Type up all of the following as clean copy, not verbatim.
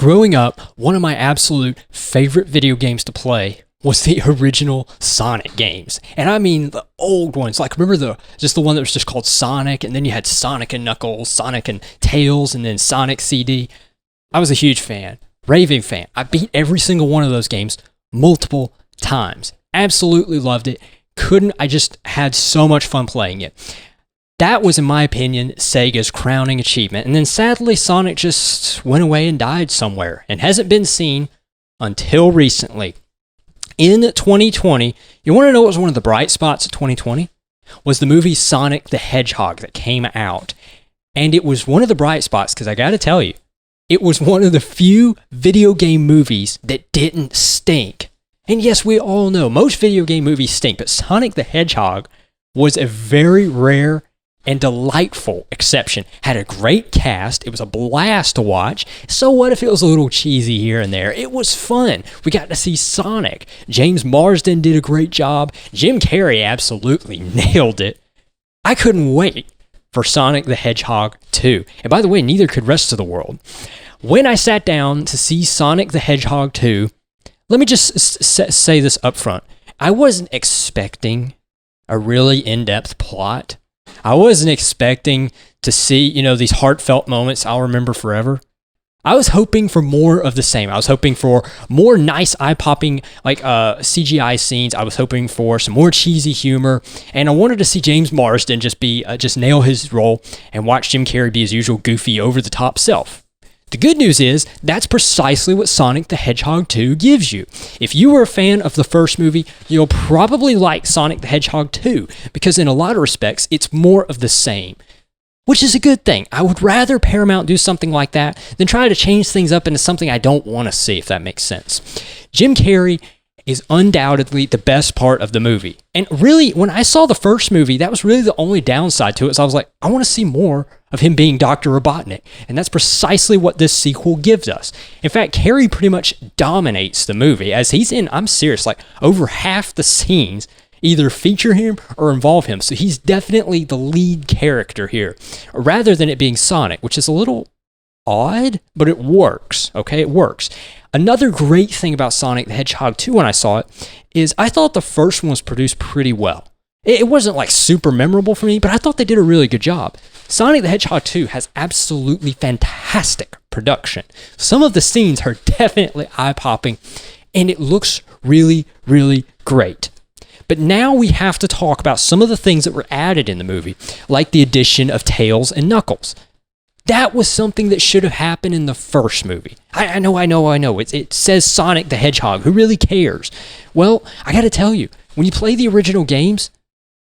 Growing up, one of my absolute favorite video games to play was the original Sonic games. And I mean the old ones. Like, remember the one that was just called Sonic, and then you had Sonic and Knuckles, Sonic and Tails, and then Sonic CD. I was a huge fan, raving fan. I beat every single one of those games multiple times. Absolutely loved it. I just had so much fun playing it. That was, in my opinion, Sega's crowning achievement. And then sadly, Sonic just went away and died somewhere and hasn't been seen until recently. In 2020, you want to know what was one of the bright spots of 2020? Was the movie Sonic the Hedgehog that came out. And it was one of the bright spots because I got to tell you, it was one of the few video game movies that didn't stink. And yes, we all know most video game movies stink, but Sonic the Hedgehog was a very rare and delightful exception. Had a great cast. It was a blast to watch. So what if it was a little cheesy here and there? It was fun. We got to see Sonic. James Marsden did a great job. Jim Carrey absolutely nailed it. I couldn't wait for Sonic the Hedgehog 2. And by the way, neither could rest of the world. When I sat down to see Sonic the Hedgehog 2, let me just say this up front. I wasn't expecting a really in-depth plot. I wasn't expecting to see, these heartfelt moments I'll remember forever. I was hoping for more of the same. I was hoping for more nice eye-popping CGI scenes. I was hoping for some more cheesy humor. And I wanted to see James Marsden just nail his role and watch Jim Carrey be his usual goofy, over-the-top self. The good news is, that's precisely what Sonic the Hedgehog 2 gives you. If you were a fan of the first movie, you'll probably like Sonic the Hedgehog 2, because in a lot of respects, it's more of the same. Which is a good thing. I would rather Paramount do something like that than try to change things up into something I don't want to see, if that makes sense. Jim Carrey is undoubtedly the best part of the movie. And really, when I saw the first movie, that was really the only downside to it. So I was like, I want to see more of him being Dr. Robotnik. And that's precisely what this sequel gives us. In fact, Carrey pretty much dominates the movie, as he's in, I'm serious, like over half the scenes either feature him or involve him. So he's definitely the lead character here, rather than it being Sonic, which is a little odd, but it works, okay? It works. Another great thing about Sonic the Hedgehog 2 when I saw it is I thought the first one was produced pretty well. It wasn't like super memorable for me, but I thought they did a really good job. Sonic the Hedgehog 2 has absolutely fantastic production. Some of the scenes are definitely eye-popping, and it looks really, really great. But now we have to talk about some of the things that were added in the movie, like the addition of Tails and Knuckles. That was something that should have happened in the first movie. I know. It says Sonic the Hedgehog. Who really cares? Well, I got to tell you, when you play the original games,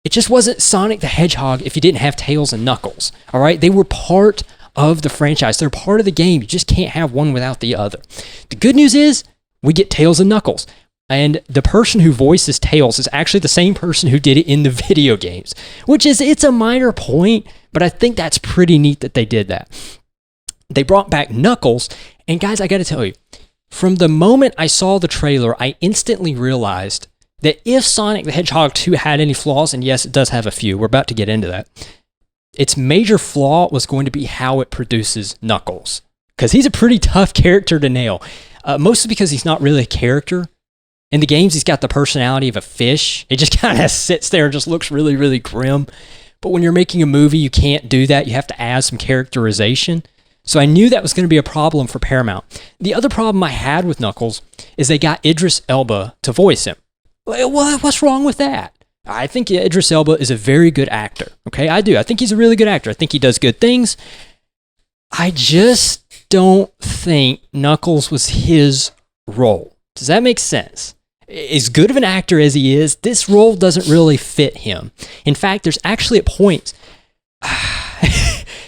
it just wasn't Sonic the Hedgehog if you didn't have Tails and Knuckles. All right? They were part of the franchise. They're part of the game. You just can't have one without the other. The good news is we get Tails and Knuckles. And the person who voices Tails is actually the same person who did it in the video games, it's a minor point, but I think that's pretty neat that they did that. They brought back Knuckles, and guys, I got to tell you, from the moment I saw the trailer, I instantly realized that if Sonic the Hedgehog 2 had any flaws, and yes, it does have a few, we're about to get into that, its major flaw was going to be how it produces Knuckles, because he's a pretty tough character to nail, mostly because he's not really a character. In the games, he's got the personality of a fish. It just kind of sits there and just looks really, really grim. But when you're making a movie, you can't do that. You have to add some characterization. So I knew that was going to be a problem for Paramount. The other problem I had with Knuckles is they got Idris Elba to voice him. What's wrong with that? I think Idris Elba is a very good actor. Okay, I do. I think he's a really good actor. I think he does good things. I just don't think Knuckles was his role. Does that make sense? As good of an actor as he is, this role doesn't really fit him. In fact, there's actually at points...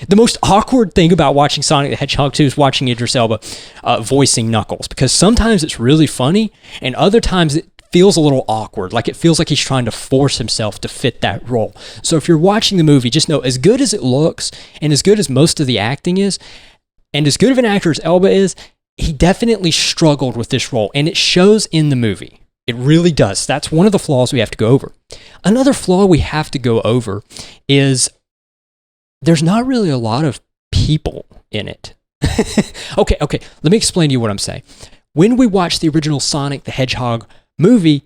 the most awkward thing about watching Sonic the Hedgehog 2 is watching Idris Elba voicing Knuckles, because sometimes it's really funny, and other times it feels a little awkward. Like, it feels like he's trying to force himself to fit that role. So if you're watching the movie, just know, as good as it looks, and as good as most of the acting is, and as good of an actor as Elba is, he definitely struggled with this role, and it shows in the movie. It really does. That's one of the flaws we have to go over. Another flaw we have to go over is there's not really a lot of people in it. Okay, let me explain to you what I'm saying. When we watched the original Sonic the Hedgehog movie,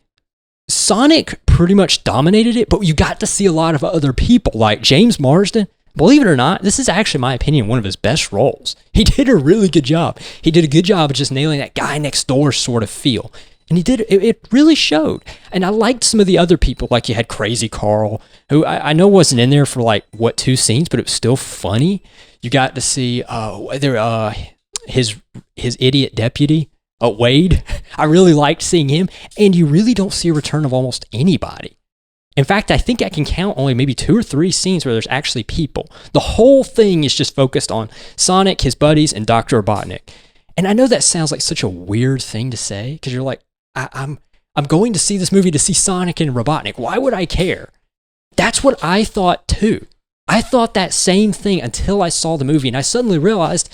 Sonic pretty much dominated it, but you got to see a lot of other people, like James Marsden. Believe it or not, this is actually, in my opinion, one of his best roles. He did a really good job. He did a good job of just nailing that guy next door sort of feel. And he did, it really showed. And I liked some of the other people, like you had Crazy Carl, who I know wasn't in there for like, 2 scenes, but it was still funny. You got to see his idiot deputy, Wade. I really liked seeing him. And you really don't see a return of almost anybody. In fact, I think I can count only maybe 2 or 3 scenes where there's actually people. The whole thing is just focused on Sonic, his buddies, and Dr. Robotnik. And I know that sounds like such a weird thing to say, because you're like, I'm going to see this movie to see Sonic and Robotnik. Why would I care? That's what I thought too. I thought that same thing until I saw the movie, and I suddenly realized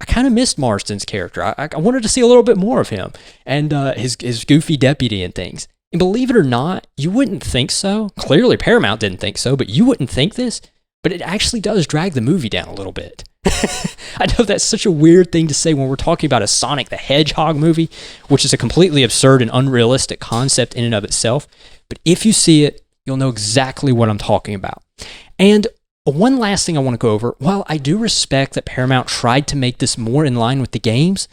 I kind of missed Marsden's character. I wanted to see a little bit more of him and his goofy deputy and things. And believe it or not, you wouldn't think so. Clearly, Paramount didn't think so, but you wouldn't think this. But it actually does drag the movie down a little bit. I know that's such a weird thing to say when we're talking about a Sonic the Hedgehog movie, which is a completely absurd and unrealistic concept in and of itself. But if you see it, you'll know exactly what I'm talking about. And one last thing I want to go over. While I do respect that Paramount tried to make this more in line with the games,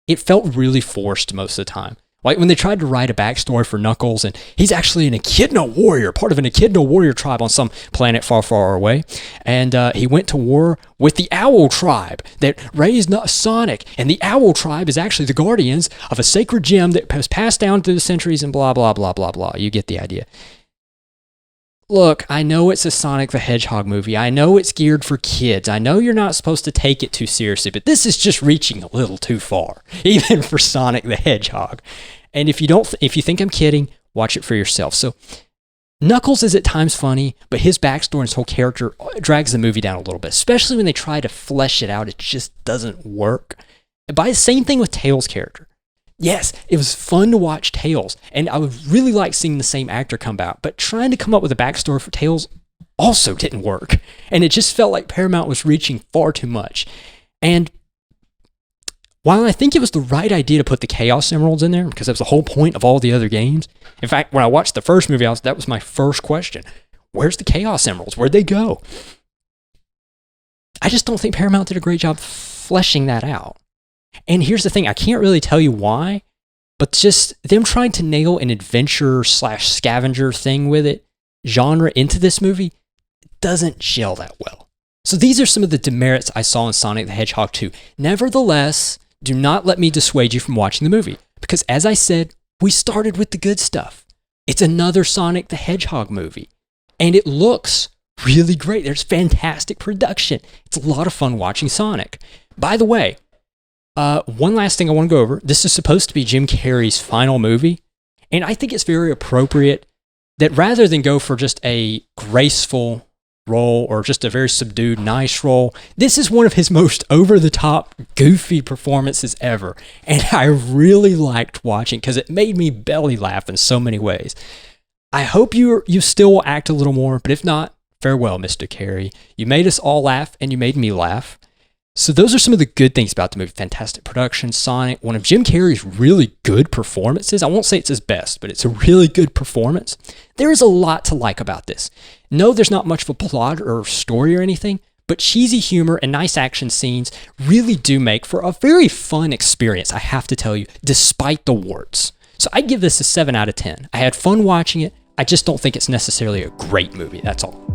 it felt really forced most of the time. Like when they tried to write a backstory for Knuckles, and he's actually an Echidna warrior, part of an Echidna warrior tribe on some planet far, far away. And he went to war with the Owl tribe that raised Sonic. And the Owl tribe is actually the guardians of a sacred gem that was passed down through the centuries and blah, blah, blah, blah, blah. You get the idea. Look, I know it's a Sonic the Hedgehog movie. I know it's geared for kids. I know you're not supposed to take it too seriously, but this is just reaching a little too far, even for Sonic the Hedgehog. And if you think I'm kidding, watch it for yourself. So Knuckles is at times funny, but his backstory and his whole character drags the movie down a little bit, especially when they try to flesh it out. It just doesn't work. By the same thing with Tails' character. Yes, it was fun to watch Tails, and I would really like seeing the same actor come out, but trying to come up with a backstory for Tails also didn't work, and it just felt like Paramount was reaching far too much. And while I think it was the right idea to put the Chaos Emeralds in there, because that was the whole point of all the other games, in fact, when I watched the first movie, that was my first question. Where's the Chaos Emeralds? Where'd they go? I just don't think Paramount did a great job fleshing that out. And here's the thing, I can't really tell you why, but just them trying to nail an adventure/scavenger thing with it, genre into this movie, doesn't gel that well. So these are some of the demerits I saw in Sonic the Hedgehog 2. Nevertheless, do not let me dissuade you from watching the movie, because as I said, we started with the good stuff. It's another Sonic the Hedgehog movie, and it looks really great. There's fantastic production. It's a lot of fun watching Sonic. By the way, one last thing I want to go over. This is supposed to be Jim Carrey's final movie, and I think it's very appropriate that rather than go for just a graceful role or just a very subdued, nice role, this is one of his most over-the-top, goofy performances ever, and I really liked watching because it made me belly laugh in so many ways. I hope you still will act a little more, but if not, farewell, Mr. Carrey. You made us all laugh, and you made me laugh. So those are some of the good things about the movie. Fantastic production, Sonic, one of Jim Carrey's really good performances. I won't say it's his best, but it's a really good performance. There is a lot to like about this. No, there's not much of a plot or story or anything, but cheesy humor and nice action scenes really do make for a very fun experience, I have to tell you, despite the warts. So I'd give this a 7 out of 10. I had fun watching it. I just don't think it's necessarily a great movie, that's all.